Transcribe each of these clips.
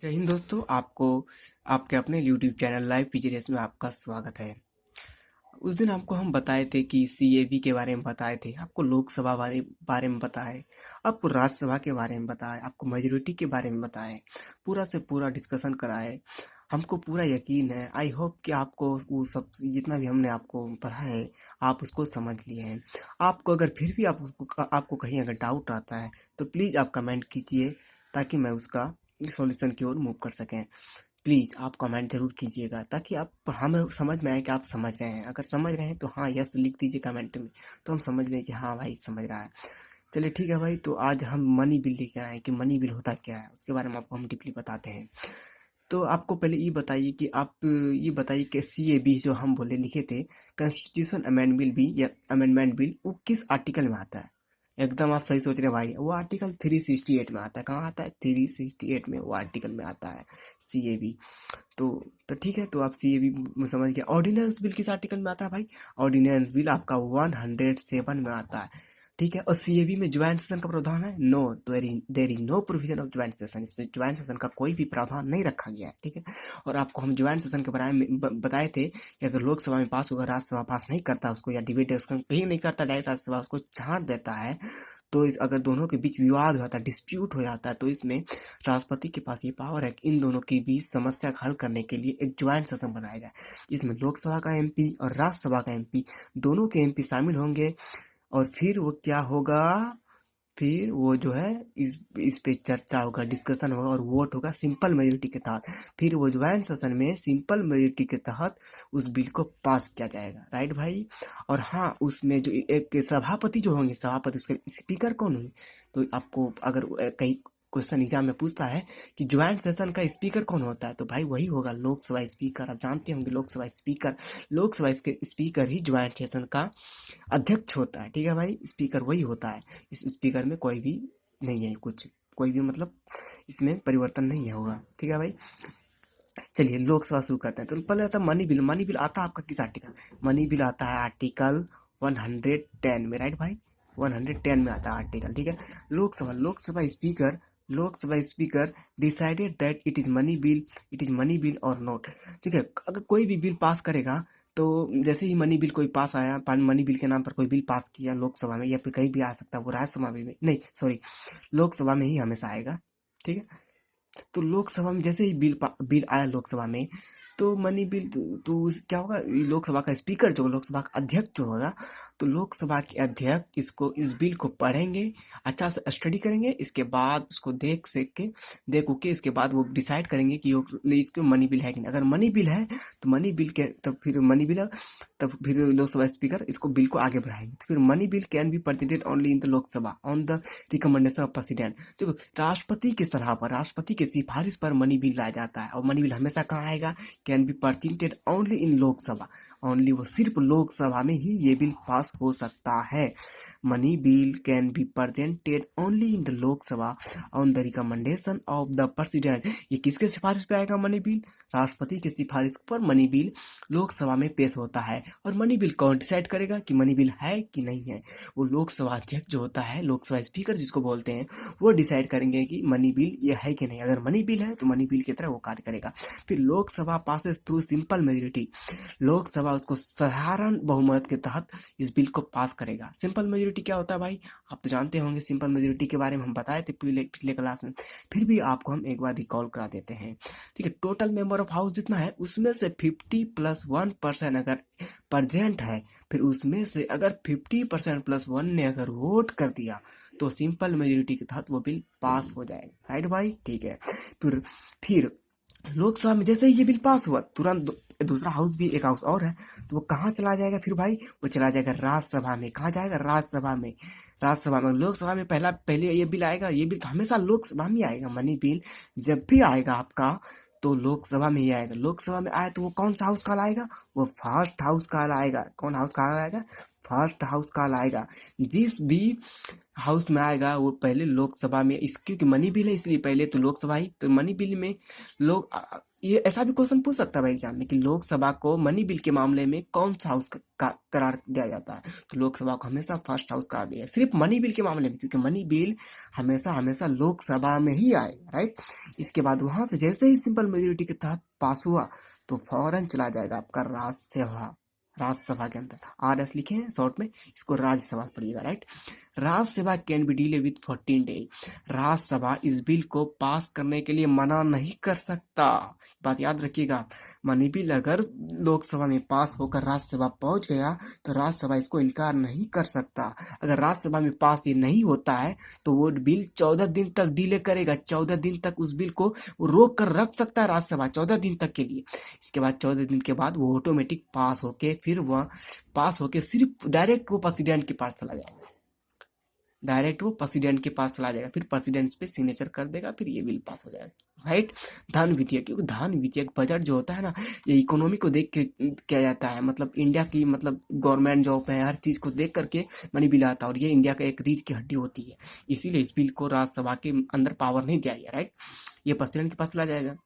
जय हिंद दोस्तों। आपको आपके अपने यूट्यूब चैनल लाइव पीजीएस में आपका स्वागत है। उस दिन आपको हम बताए थे कि सीएबी के बारे में बताए थे, आपको लोकसभा बारे बारे में बताए, आपको राज्यसभा के बारे में बताए, आपको मेजोरिटी के बारे में बताए, पूरा से पूरा डिस्कशन कराए। हमको पूरा यकीन है, आई होप कि आपको वो सब जितना भी हमने आपको पढ़ा है आप उसको समझ लिए हैं। आपको अगर फिर भी आपको कहीं अगर डाउट आता है तो प्लीज़ आप कमेंट कीजिए, ताकि मैं उसका सॉल्यूशन की ओर मूव कर सकें। प्लीज़ आप कमेंट ज़रूर कीजिएगा, ताकि आप हमें समझ में आए कि आप समझ रहे हैं। अगर समझ रहे हैं तो हाँ यस लिख दीजिए कमेंट में, तो हम समझ लें कि हाँ भाई समझ रहा है। चलिए ठीक है भाई, तो आज हम मनी बिल लेके आए हैं कि मनी बिल होता क्या है, उसके बारे में आपको हम डीपली बताते हैं। तो आपको पहले ये बताइए कि आप ये बताइए कि सीएबी जो हम बोले लिखे थे, कॉन्स्टिट्यूशन अमेंडमेंट बिल या अमेंडमेंट बिल, वो किस आर्टिकल में आता है। एकदम आप सही सोच रहे हैं भाई, वो आर्टिकल 368 में आता है। कहाँ आता है? 368 में वो आर्टिकल में आता है सीएबी। तो तो ठीक है, तो आप सीएबी समझ गए। ऑर्डिनेंस बिल किस आर्टिकल में आता है भाई? ऑर्डिनेंस बिल आपका 107 में आता है। ठीक है, और सीएबी में ज्वाइंट सेशन का प्रावधान है? No, there is no provision of joint session. इसमें ज्वाइंट सेशन का कोई भी प्रावधान नहीं रखा गया है। ठीक है, और आपको हम ज्वाइंट सेशन के बारे में बताए थे कि अगर लोकसभा में पास होगा, राज्यसभा पास नहीं करता उसको, या डिबेट डिस्कशन कहीं नहीं करता, डायरेक्ट राज्यसभा उसको छांट देता है, तो इस अगर दोनों के बीच विवाद हो जाता है, डिस्प्यूट हो जाता है, तो इसमें राष्ट्रपति के पास ये पावर है कि इन दोनों के बीच समस्या का हल करने के लिए एक ज्वाइंट सेशन बनाया जाए। इसमें लोकसभा का एमपी और राज्यसभा का एमपी, दोनों के एमपी शामिल होंगे। और फिर वो क्या होगा, फिर वो जो है इस पे चर्चा होगा, डिस्कशन होगा और वोट होगा सिंपल मेजोरिटी के तहत। फिर वो ज्वाइंट सेशन में सिंपल मेजोरिटी के तहत उस बिल को पास किया जाएगा। राइट भाई? और हाँ, उसमें जो एक सभापति जो होंगे, सभापति उसके स्पीकर कौन होंगे, तो आपको अगर कहीं क्वेश्चन एग्जाम में पूछता है कि ज्वाइंट सेशन का स्पीकर कौन होता है, तो भाई वही होगा लोकसभा स्पीकर। आप जानते होंगे लोकसभा स्पीकर, लोकसभा के स्पीकर ही ज्वाइंट सेशन का अध्यक्ष होता है। ठीक है भाई, स्पीकर वही होता है। इस स्पीकर में कोई भी नहीं है, कुछ कोई भी मतलब इसमें परिवर्तन नहीं है होगा। ठीक है भाई, चलिए लोकसभा शुरू करते हैं। तो पहले आता है मनी बिल। मनी बिल आता है आपका किस आर्टिकल? मनी बिल आता है आर्टिकल 110 में। राइट भाई, 110 में आता है आर्टिकल। ठीक है, Lok Sabha speaker decided that it is money bill और नॉट। ठीक है, अगर कोई भी बिल पास करेगा, तो जैसे ही मनी बिल कोई पास आया, मनी बिल के नाम पर कोई बिल पास किया लोकसभा में, या फिर कहीं भी आ सकता है, वो राज्यसभा में नहीं, सॉरी, लोकसभा में ही हमेशा आएगा। ठीक है, तो लोकसभा में जैसे ही बिल आया लोकसभा में, तो मनी बिल क्या होगा, लोकसभा का स्पीकर जो लोकसभा का अध्यक्ष जो होगा, तो लोकसभा के अध्यक्ष इस बिल को पढ़ेंगे, अच्छा से स्टडी करेंगे, इसके बाद उसको देख के इसके बाद वो डिसाइड करेंगे कि इसको मनी बिल है कि नहीं। अगर मनी बिल है तो मनी बिल के तब फिर मनी बिल तब फिर लोकसभा स्पीकर इसको बिल को आगे बढ़ाएंगे। तो फिर money bill can be presented only in the Lok Sabha on the recommendation of president. देखो, राष्ट्रपति की सलाह पर, राष्ट्रपति की सिफारिश पर मनी बिल लाया जाता है। और मनी बिल हमेशा कहाँ आएगा? Can be presented only in Lok Sabha. Only, वो सिर्फ लोकसभा में ही ये बिल पास हो सकता है। Money bill can be presented only in the Lok Sabha on the recommendation of the president. ये किसके सिफारिश पे आएगा मनी बिल? राष्ट्रपति की सिफारिश पर मनी बिल लोकसभा में पेश होता है। और मनी बिल कौन डिसाइड करेगा कि मनी बिल है कि नहीं है? वो लोकसभा अध्यक्ष जो होता है, लोकसभा स्पीकर जिसको बोलते हैं, वो डिसाइड करेंगे कि मनी बिल ये है कि नहीं। अगर मनी बिल है तो मनी बिल की तरह वो कार्य करेगा। फिर Lok Sabha passes through simple majority. Lok Sabha उसको साधारण बहुमत के तहत इस बिल को पास करेगा। सिंपल मेजोरिटी क्या होता है भाई? आप तो जानते होंगे, सिंपल मेजोरिटी के बारे में हम बताए थे पिछले क्लास में, फिर भी आपको हम एक बार रिकॉल करा देते हैं। ठीक है, टोटल मेंबर ऑफ हाउस जितना है उसमें से 50+1% अगर प्रजेंट है, फिर उसमें से अगर 50%+1 ने अगर वोट कर दिया, तो सिंपल मेजोरिटी के तहत वो बिल पास हो जाएगा। राइट भाई? ठीक है, फिर लोकसभा में जैसे ही ये बिल पास हुआ, तुरंत दूसरा हाउस भी, एक हाउस और है, तो वो कहाँ चला जाएगा फिर भाई? वो चला जाएगा राज्यसभा में। कहाँ जाएगा? राज्यसभा में। राज्यसभा में, लोकसभा में पहले ये बिल आएगा। ये बिल तो हमेशा लोकसभा में आएगा। मनी बिल जब भी आएगा आपका, तो लोकसभा में ही आएगा। लोकसभा में आए तो वो कौन सा हाउस कहलाएगा? वो फर्स्ट हाउस कहलाएगा। कौन हाउस कहलाएगा? फर्स्ट हाउस कहलाएगा। जिस भी हाउस में आएगा वो पहले लोकसभा में, इस क्योंकि मनी बिल है इसलिए पहले तो लोकसभा ही, तो मनी बिल में लोग ये ऐसा भी क्वेश्चन पूछ सकता है भाई एग्जाम में कि लोकसभा को मनी बिल के मामले में कौन सा हाउस का करार दिया जाता है, तो लोकसभा को हमेशा फर्स्ट हाउस करार दिया, सिर्फ मनी बिल के मामले में, क्योंकि मनी बिल हमेशा हमेशा लोकसभा में ही आएगा, राइट। इसके बाद वहां से जैसे ही सिंपल मेजोरिटी के तहत पास हुआ तो फौरन चला जाएगा आपका राज्यसभा, राज्यसभा के अंदर आर एस लिखे हैं शॉर्ट में, इसको राज्यसभा पढ़िएगा, right. Rajya Sabha can be delay with 14 day. Rajya Sabha इस बिल को पास करने के लिए मना नहीं कर सकता, बात याद रखिएगा। मनी बिल अगर लोकसभा में पास होकर राज्यसभा पहुंच गया तो राज्यसभा इसको इनकार नहीं कर सकता। अगर राज्यसभा में पास ये नहीं होता है तो वो बिल 14 दिन तक डिले करेगा, 14 दिन तक उस बिल को रोक कर रख सकता है राज्यसभा 14 दिन तक के लिए। इसके बाद 14 दिन के बाद वो ऑटोमेटिक पास होके फिर वह पास होके सिर्फ डायरेक्ट वो प्रेसिडेंट के पास चला जाएगा, डायरेक्ट वो प्रेसिडेंट के पास चला जाएगा, फिर प्रेसिडेंट पे सिग्नेचर कर देगा, फिर ये बिल पास हो जाएगा, राइट। धन विधेयक, क्योंकि धन विधेयक बजट जो होता है ना, ये इकोनॉमी को देख के किया जाता है, मतलब इंडिया की मतलब गवर्नमेंट जॉब है, हर चीज को देख करके मनी बिल आता है, और ये इंडिया का एक रीढ़ की हड्डी होती है, इसीलिए इस बिल को राज्यसभा के अंदर पावर नहीं दिया गया, राइट। ये प्रेसिडेंट के पास चला जाएगा,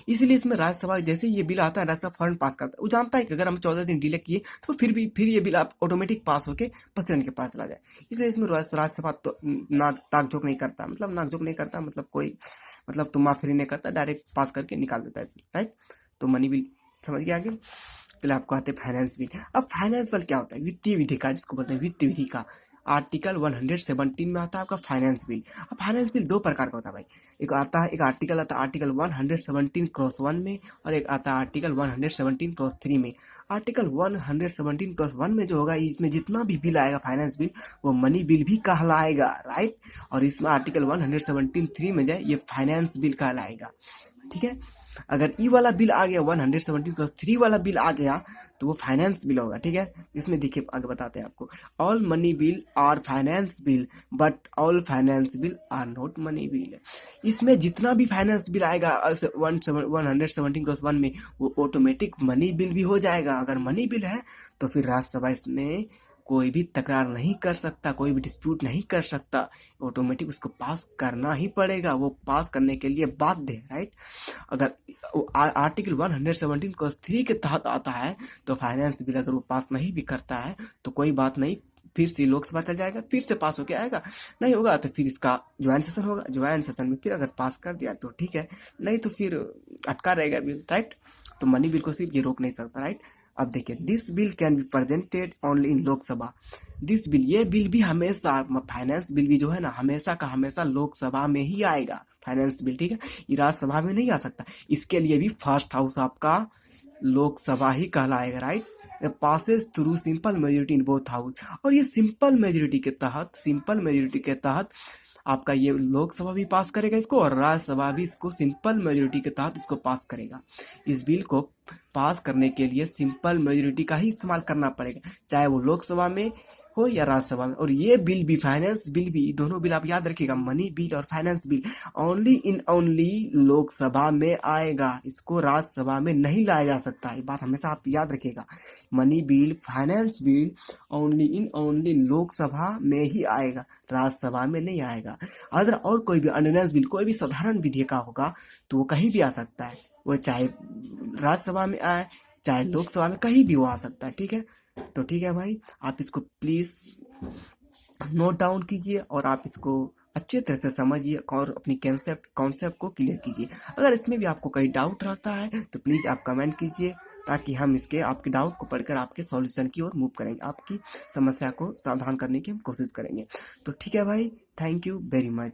इसलिए इसमें राज्यसभा जैसे ये बिल आता है राज्यसभा फौरन पास करता है। वो जानता है कि अगर हम 14 दिन डिले किए तो फिर ये बिल आप ऑटोमेटिक पास होके प्रेसिडेंट के पास चला जाए, इसलिए इसमें राज्यसभा तो नाक झोंक नहीं करता, मतलब नाक झोंक नहीं करता, मतलब कोई मतलब तुम फ्री नहीं करता, डायरेक्ट पास करके निकाल देता है, राइट। तो मनी बिल समझ गया आगे। पहले आपको आते हैं फाइनेंस बिल। अब फाइनेंस बिल क्या होता है? वित्तीय विधि का, जिसको बोलते हैं वित्तीय विधि का, आर्टिकल 117 में आता है आपका फाइनेंस बिल। अब फाइनेंस बिल दो प्रकार का होता है भाई, एक आता है, एक आर्टिकल आता है आर्टिकल 117(1) में, और एक आता है आर्टिकल 117(3) में। आर्टिकल 117(1) में जो होगा, इसमें जितना भी बिल आएगा फाइनेंस बिल वो मनी बिल भी कहलाएगा, राइट। और इसमें आर्टिकल 117(3) में जाए ये फाइनेंस बिल कहलाएगा, ठीक है। अगर ई वाला बिल आ गया 117(3) वाला बिल आ गया तो वो फाइनेंस बिल होगा, ठीक है। इसमें देखिए आगे बताते हैं आपको, all money bill are finance bill but all finance bill are not money bill. इसमें जितना भी फाइनेंस बिल आएगा 117(1) में वो ऑटोमेटिक मनी बिल भी हो जाएगा। अगर मनी बिल है तो फिर राज्यसभा इसमें कोई भी तकरार नहीं कर सकता, कोई भी डिस्प्यूट नहीं कर सकता, ऑटोमेटिक उसको पास करना ही पड़ेगा, वो पास करने के लिए बाध्य है, राइट। अगर आर्टिकल 117(3) के तहत आता है तो फाइनेंस बिल अगर वो पास नहीं भी करता है तो कोई बात नहीं, फिर से लोकसभा चल जाएगा, फिर से पास होके आएगा, नहीं होगा तो फिर इसका ज्वाइंट सेशन होगा, ज्वाइंट सेशन में फिर अगर पास कर दिया तो ठीक है, नहीं तो फिर अटका रहेगा बिल, राइट। तो मनी बिल को सिर्फ ये रोक नहीं सकता, राइट। अब देखिए, this bill can be presented only in Lok Sabha. This bill, ये बिल भी हमेशा, फाइनेंस बिल भी जो है ना, हमेशा का हमेशा लोकसभा में ही आएगा, फाइनेंस बिल, ठीक है। ये राज्यसभा में नहीं आ सकता, इसके लिए भी फर्स्ट हाउस आपका लोकसभा ही कहलाएगा, right. Passes through simple majority in both house, और ये सिंपल मेजोरिटी के तहत, सिंपल मेजोरिटी के तहत आपका ये लोकसभा भी पास करेगा इसको, और राज्यसभा भी इसको सिंपल मेजोरिटी के तहत इसको पास करेगा। इस बिल को पास करने के लिए सिंपल मेजोरिटी का ही इस्तेमाल करना पड़ेगा, चाहे वो लोकसभा में हो या राज्यसभा में। और ये बिल भी, फाइनेंस बिल भी, दोनों बिल आप याद रखिएगा, मनी बिल और फाइनेंस बिल ओनली लोकसभा में आएगा, इसको राज्यसभा में नहीं लाया जा सकता, ये बात हमेशा आप याद रखिएगा। Money bill, finance bill only Lok Sabha में ही आएगा, राज्यसभा में नहीं आएगा। अगर और कोई भी ऑर्डिनेंस बिल, कोई भी साधारण विधेयक का होगा तो वो कहीं भी आ सकता है, वो चाहे राज्यसभा में आए चाहे लोकसभा में, कहीं भी वो आ सकता है, ठीक है। तो ठीक है भाई, आप इसको प्लीज नोट डाउन कीजिए और आप इसको अच्छे तरह से समझिए और अपनी कॉन्सेप्ट को क्लियर कीजिए। अगर इसमें भी आपको कोई डाउट रहता है तो प्लीज़ आप कमेंट कीजिए, ताकि हम इसके आपके डाउट को पढ़कर आपके सॉल्यूशन की ओर मूव करेंगे, आपकी समस्या को समाधान करने की हम कोशिश करेंगे। तो ठीक है भाई, थैंक यू वेरी मच।